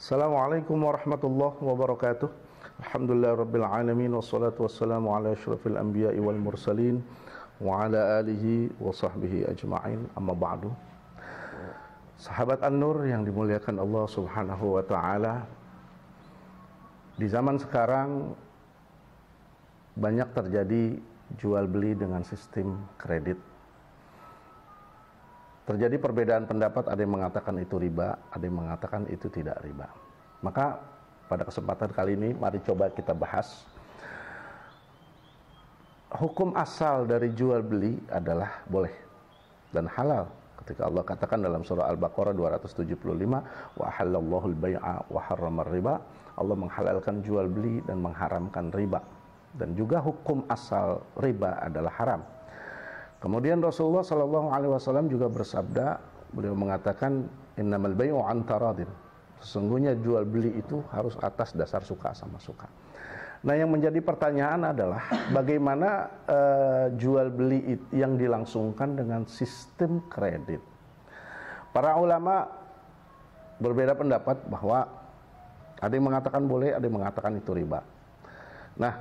Assalamualaikum warahmatullahi wabarakatuh. Alhamdulillah rabbil alamin, wassalatu wassalamu ala asyrafil anbiya'i wal mursalin wa ala alihi wa sahbihi ajma'in, amma ba'du. Sahabat An-Nur yang dimuliakan Allah subhanahu wa ta'ala, di zaman sekarang banyak terjadi jual beli dengan sistem kredit. Terjadi perbedaan pendapat, ada yang mengatakan itu riba, ada yang mengatakan itu tidak riba. Maka pada kesempatan kali ini mari coba kita bahas hukum asal dari jual beli adalah boleh dan halal. Ketika Allah katakan dalam surah Al-Baqarah 275, wa halallahu al-bai'a wa harramar riba, Allah menghalalkan jual beli dan mengharamkan riba. Dan juga hukum asal riba adalah haram. Kemudian Rasulullah SAW juga bersabda, beliau mengatakan innamal bai'u an taradin. Sesungguhnya jual beli itu harus atas dasar suka sama suka. Nah, yang menjadi pertanyaan adalah bagaimana jual beli yang dilangsungkan dengan sistem kredit. Para ulama berbeda pendapat bahwa ada yang mengatakan boleh, ada yang mengatakan itu riba. Nah,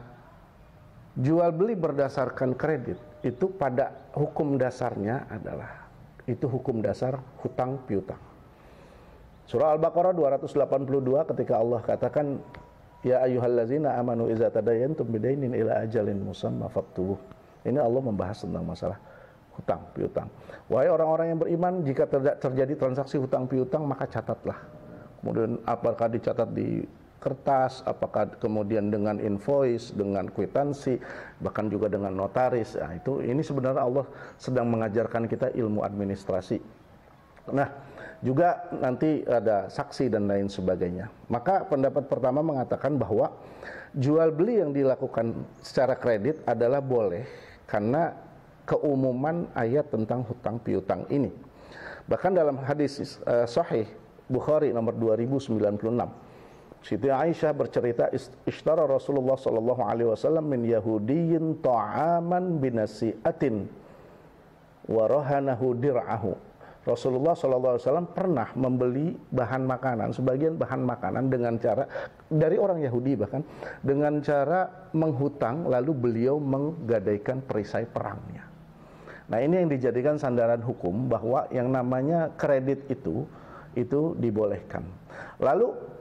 jual beli berdasarkan kredit itu pada hukum dasarnya adalah itu hukum dasar hutang piutang. Surah Al-Baqarah 282 ketika Allah katakan ya ayyuhallazina amanu idza tadayantum bidainin ila ajalin musamma faktubuh. Ini Allah membahas tentang masalah hutang piutang. Wahai orang-orang yang beriman, jika terjadi transaksi hutang piutang maka catatlah. Kemudian apakah dicatat di kertas, apakah kemudian dengan invoice, dengan kwitansi, bahkan juga dengan notaris. Nah, ini sebenarnya Allah sedang mengajarkan kita ilmu administrasi. Nah, juga nanti ada saksi dan lain sebagainya. Maka pendapat pertama mengatakan bahwa jual beli yang dilakukan secara kredit adalah boleh karena keumuman ayat tentang hutang piutang ini. Bahkan dalam hadis sahih Bukhari nomor 2096, Siti Aisyah bercerita, ishtara Rasulullah sallallahu alaihi wasallam min yahudiyyin ta'aman binasi'atin wa rahanahu dir'ahu. Rasulullah sallallahu alaihi wasallam pernah membeli bahan makanan, sebagian bahan makanan dengan cara dari orang Yahudi, bahkan dengan cara menghutang, lalu beliau menggadaikan perisai perangnya. Nah, ini yang dijadikan sandaran hukum bahwa yang namanya kredit itu dibolehkan. Lalu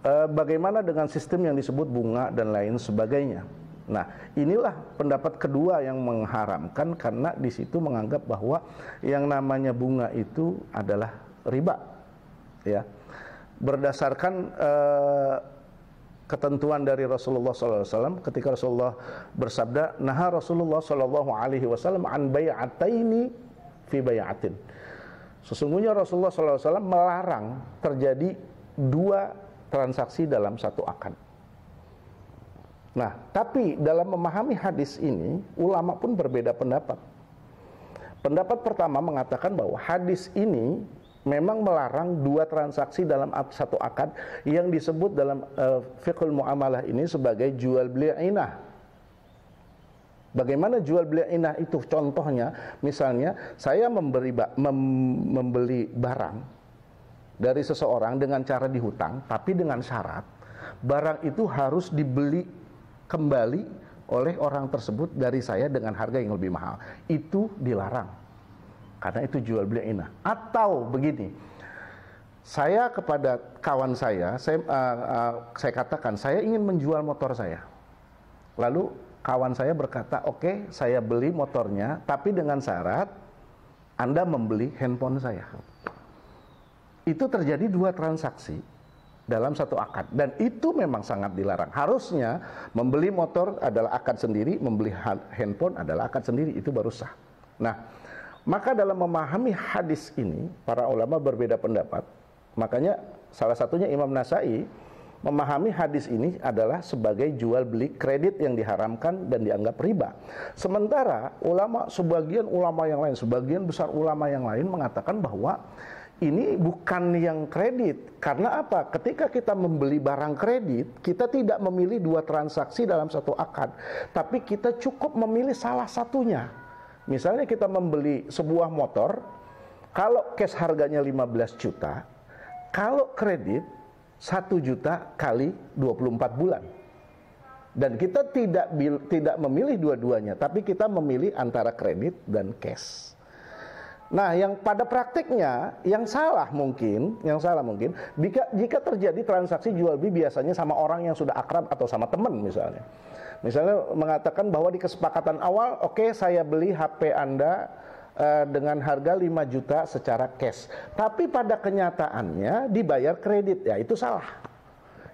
bagaimana dengan sistem yang disebut bunga dan lain sebagainya? Nah, inilah pendapat kedua yang mengharamkan karena di situ menganggap bahwa yang namanya bunga itu adalah riba, ya. Berdasarkan ketentuan dari Rasulullah SAW ketika Rasulullah bersabda, naha Rasulullah SAW an bai'ataini fi bai'atin. Sesungguhnya Rasulullah SAW melarang terjadi dua transaksi dalam satu akad. Nah, tapi dalam memahami hadis ini, ulama pun berbeda pendapat. Pendapat pertama mengatakan bahwa hadis ini memang melarang dua transaksi dalam satu akad yang disebut dalam fiqhul muamalah ini sebagai jual beli inah. Bagaimana jual beli inah itu? Contohnya, misalnya saya membeli barang dari seseorang dengan cara dihutang, tapi dengan syarat barang itu harus dibeli kembali oleh orang tersebut dari saya dengan harga yang lebih mahal. Itu dilarang karena itu jual beli inah. Atau begini, saya kepada kawan saya katakan saya ingin menjual motor saya, lalu kawan saya berkata oke, saya beli motornya tapi dengan syarat Anda membeli handphone saya. Itu terjadi dua transaksi dalam satu akad, dan itu memang sangat dilarang. Harusnya membeli motor adalah akad sendiri, membeli handphone adalah akad sendiri, itu baru sah. Nah, maka dalam memahami hadis ini para ulama berbeda pendapat. Makanya salah satunya Imam Nasai memahami hadis ini adalah sebagai jual beli kredit yang diharamkan dan dianggap riba. Sementara sebagian ulama yang lain, sebagian besar ulama yang lain mengatakan bahwa ini bukan yang kredit. Karena apa? Ketika kita membeli barang kredit, kita tidak memilih dua transaksi dalam satu akad, tapi kita cukup memilih salah satunya. Misalnya kita membeli sebuah motor, kalau cash harganya 15 juta, Kalau kredit 1 juta kali 24 bulan. Dan kita tidak memilih dua-duanya, tapi kita memilih antara kredit dan cash. Nah, yang pada praktiknya yang salah mungkin jika terjadi transaksi jual beli biasanya sama orang yang sudah akrab atau sama teman misalnya. Misalnya mengatakan bahwa di kesepakatan awal, oke, saya beli HP Anda dengan harga 5 juta secara cash. Tapi pada kenyataannya dibayar kredit, ya itu salah.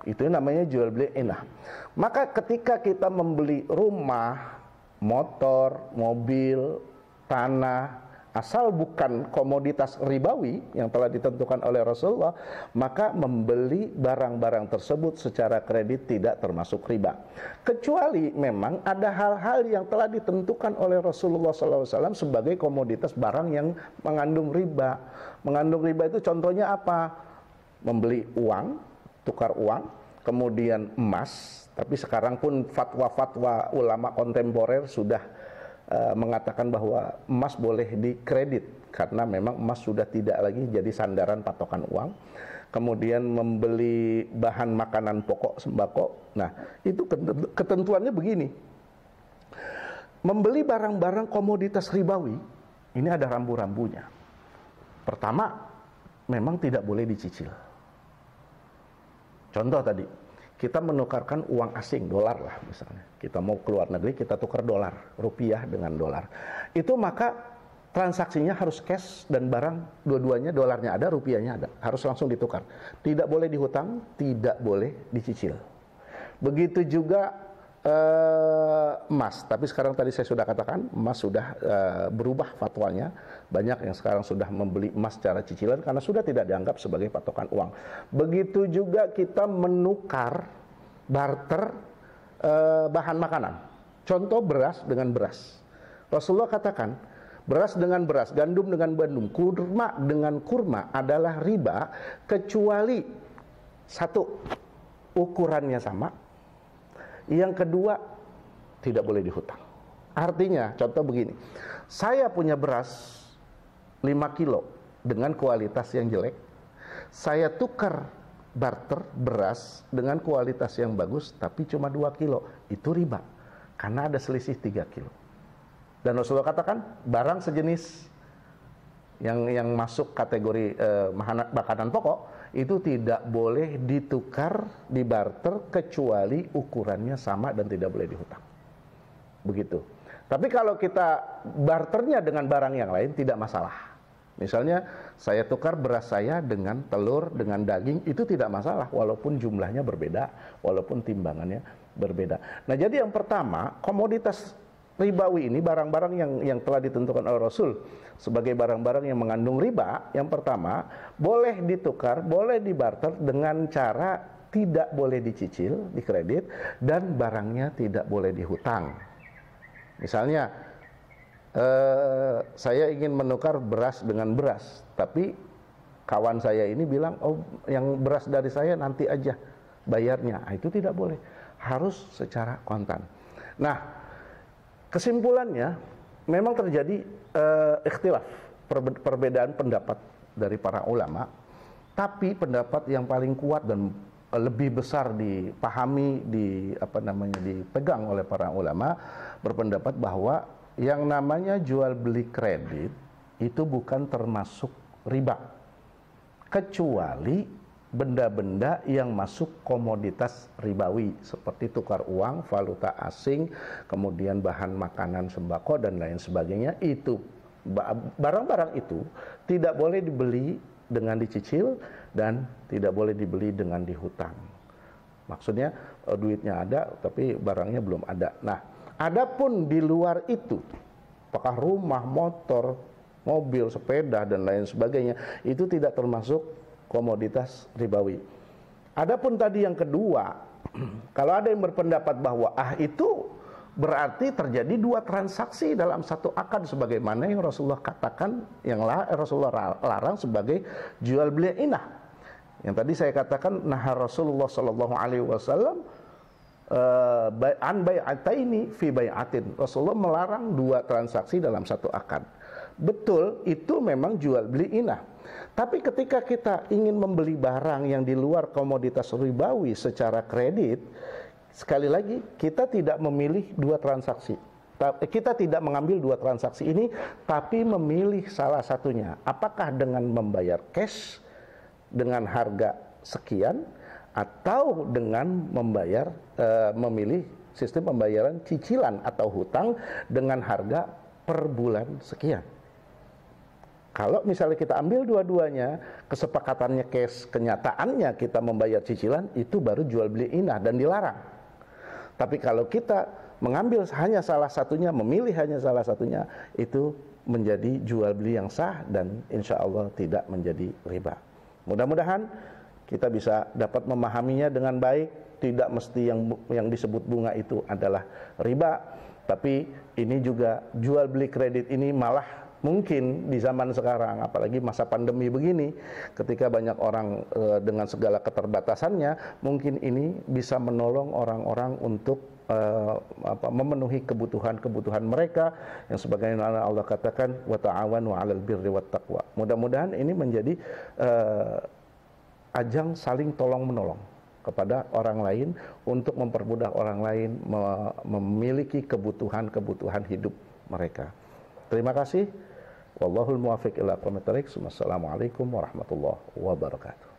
Itu namanya jual beli inah. Maka ketika kita membeli rumah, motor, mobil, tanah, asal bukan komoditas ribawi yang telah ditentukan oleh Rasulullah, maka membeli barang-barang tersebut secara kredit tidak termasuk riba. Kecuali memang ada hal-hal yang telah ditentukan oleh Rasulullah SAW sebagai komoditas barang yang mengandung riba. Mengandung riba itu contohnya apa? Membeli uang, tukar uang, kemudian emas. Tapi sekarang pun fatwa-fatwa ulama kontemporer sudah mengatakan bahwa emas boleh dikredit karena memang emas sudah tidak lagi jadi sandaran patokan uang. Kemudian membeli bahan makanan pokok sembako. Nah, itu ketentuannya begini. Membeli barang-barang komoditas ribawi, ini ada rambu-rambunya. Pertama, memang tidak boleh dicicil. Contoh tadi, kita menukarkan uang asing, dolar lah misalnya. Kita mau keluar negeri, kita tukar dolar, rupiah dengan dolar. Itu maka transaksinya harus cash dan barang dua-duanya, dolarnya ada, rupiahnya ada. Harus langsung ditukar. Tidak boleh dihutang, tidak boleh dicicil. Begitu juga emas. Tapi sekarang tadi saya sudah katakan, emas sudah berubah fatwanya. Banyak yang sekarang sudah membeli emas secara cicilan karena sudah tidak dianggap sebagai patokan uang. Begitu juga kita menukar, barter bahan makanan. Contoh beras dengan beras. Rasulullah katakan, beras dengan beras, gandum dengan gandum, kurma dengan kurma adalah riba kecuali satu, ukurannya sama. Yang kedua, tidak boleh dihutang. Artinya, contoh begini, saya punya beras 5 kilo dengan kualitas yang jelek, saya tukar barter beras dengan kualitas yang bagus, tapi cuma 2 kilo, itu riba, karena ada selisih 3 kilo. Dan Rasulullah katakan, barang sejenis yang masuk kategori makanan pokok, itu tidak boleh ditukar, dibarter, kecuali ukurannya sama dan tidak boleh dihutang. Begitu. Tapi kalau kita barternya dengan barang yang lain, tidak masalah. Misalnya, saya tukar beras saya dengan telur, dengan daging, itu tidak masalah, walaupun jumlahnya berbeda, walaupun timbangannya berbeda. Nah, jadi yang pertama, komoditas ribawi ini, barang-barang yang telah ditentukan oleh Rasul sebagai barang-barang yang mengandung riba, yang pertama, boleh ditukar, boleh dibarter dengan cara tidak boleh dicicil, dikredit, dan barangnya tidak boleh dihutang. Misalnya, saya ingin menukar beras dengan beras, tapi kawan saya ini bilang, oh yang beras dari saya nanti aja bayarnya. Nah, itu tidak boleh, harus secara kontan. Nah, kesimpulannya, memang terjadi ikhtilaf, perbedaan pendapat dari para ulama, tapi pendapat yang paling kuat dan lebih besar dipahami, dipegang oleh para ulama, berpendapat bahwa yang namanya jual beli kredit itu bukan termasuk riba, kecuali benda-benda yang masuk komoditas ribawi seperti tukar uang, valuta asing, kemudian bahan makanan sembako dan lain sebagainya. Itu barang-barang itu tidak boleh dibeli dengan dicicil dan tidak boleh dibeli dengan dihutang. Maksudnya duitnya ada tapi barangnya belum ada. Nah, adapun di luar itu, apakah rumah, motor, mobil, sepeda dan lain sebagainya, itu tidak termasuk komoditas ribawi. Adapun tadi yang kedua, kalau ada yang berpendapat bahwa itu berarti terjadi 2 transaksi dalam satu akad, sebagaimana yang Rasulullah katakan, yang Rasulullah larang sebagai jual beli inah. Yang tadi saya katakan, nah Rasulullah Shallallahu Alaihi Wasallam an bai'ataini fi bai'atin. Rasulullah melarang 2 transaksi dalam satu akad. Betul, itu memang jual beli inah. Tapi ketika kita ingin membeli barang yang di luar komoditas ribawi secara kredit, sekali lagi kita tidak memilih dua transaksi. Kita tidak mengambil dua transaksi ini, tapi memilih salah satunya. Apakah dengan membayar cash dengan harga sekian, atau dengan memilih sistem pembayaran cicilan atau hutang dengan harga per bulan sekian. Kalau misalnya kita ambil dua-duanya, kesepakatannya cash, kenyataannya kita membayar cicilan, itu baru jual beli inah dan dilarang. Tapi kalau kita mengambil hanya salah satunya, memilih hanya salah satunya, itu menjadi jual beli yang sah dan insya Allah tidak menjadi riba. Mudah-mudahan kita bisa dapat memahaminya dengan baik. Tidak mesti yang disebut bunga itu adalah riba, tapi ini juga jual beli kredit ini malah mungkin di zaman sekarang, apalagi masa pandemi begini, ketika banyak orang dengan segala keterbatasannya, mungkin ini bisa menolong orang-orang untuk memenuhi kebutuhan-kebutuhan mereka yang sebagaimana Allah katakan wa ta'awanu 'alal birri wat taqwa. Mudah-mudahan ini menjadi ajang saling tolong-menolong kepada orang lain untuk mempermudah orang lain memiliki kebutuhan-kebutuhan hidup mereka. Terima kasih. Wallahul muwaffiq ila aqwamit thoriq. Wassalamualaikum warahmatullahi wabarakatuh.